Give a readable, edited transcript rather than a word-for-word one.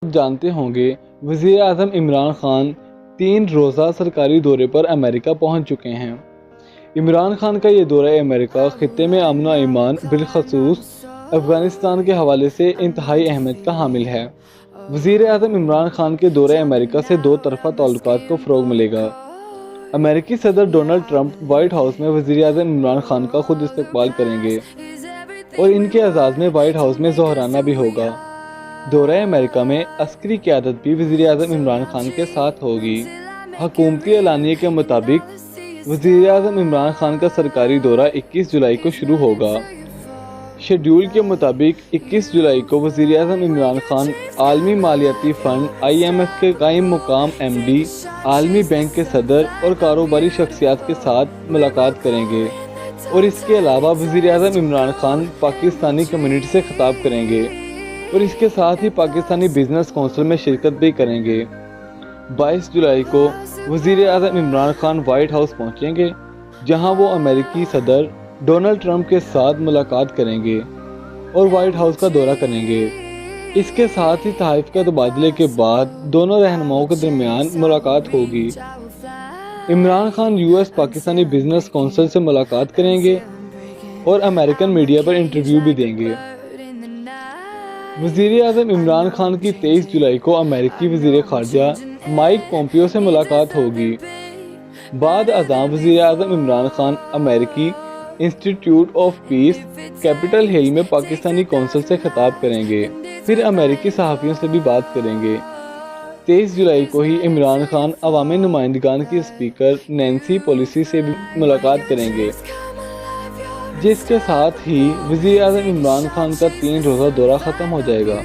جانتے ہوں گے وزیر اعظم عمران خان 3 روزہ سرکاری دورے پر امریکہ پہنچ چکے ہیں۔ عمران خان کا یہ دورہ امریکہ خطے میں امن و ایمان بالخصوص افغانستان کے حوالے سے انتہائی اہمیت کا حامل ہے۔ وزیر اعظم عمران خان کے دورہ امریکہ سے 2 طرفہ تعلقات کو فروغ ملے گا۔ امریکی صدر ڈونلڈ ٹرمپ وائٹ ہاؤس میں وزیر اعظم عمران خان کا خود استقبال کریں گے اور ان کے اعزاز میں وائٹ ہاؤس میں ظہرانہ بھی ہوگا۔ دورہ امریکہ میں عسکری قیادت بھی وزیر اعظم عمران خان کے ساتھ ہوگی۔ حکومتی اعلامیے کے مطابق وزیر اعظم عمران خان کا سرکاری دورہ 21 جولائی کو شروع ہوگا۔ شیڈول کے مطابق 21 جولائی کو وزیر اعظم عمران خان عالمی مالیاتی فنڈ IMF کے قائم مقام MD، عالمی بینک کے صدر اور کاروباری شخصیات کے ساتھ ملاقات کریں گے اور اس کے علاوہ وزیر اعظم عمران خان پاکستانی کمیونٹی سے خطاب کریں گے اور اس کے ساتھ ہی پاکستانی بزنس کونسل میں شرکت بھی کریں گے۔ 22 جولائی کو وزیر اعظم عمران خان وائٹ ہاؤس پہنچیں گے جہاں وہ امریکی صدر ڈونلڈ ٹرمپ کے ساتھ ملاقات کریں گے اور وائٹ ہاؤس کا دورہ کریں گے۔ اس کے ساتھ ہی تحائف کے تبادلے کے بعد دونوں رہنماؤں کے درمیان ملاقات ہوگی۔ Imran Khan US Pakistani business council سے ملاقات کریں گے اور امریکن میڈیا پر انٹرویو بھی دیں گے۔ وزیر اعظم عمران خان کی 23 جولائی کو امریکی وزیر خارجہ مائک پومپیو سے ملاقات ہوگی۔ بعد ازاں وزیر اعظم عمران خان امریکی انسٹیٹیوٹ آف پیس کیپٹل ہل میں پاکستانی کونسل سے خطاب کریں گے، پھر امریکی صحافیوں سے بھی بات کریں گے۔ 23 جولائی کو ہی عمران خان عوامی نمائندگان کی اسپیکر نینسی پیلوسی سے بھی ملاقات کریں گے، جس کے ساتھ ہی وزیر اعظم عمران خان کا 3 روزہ دورہ ختم ہو جائے گا۔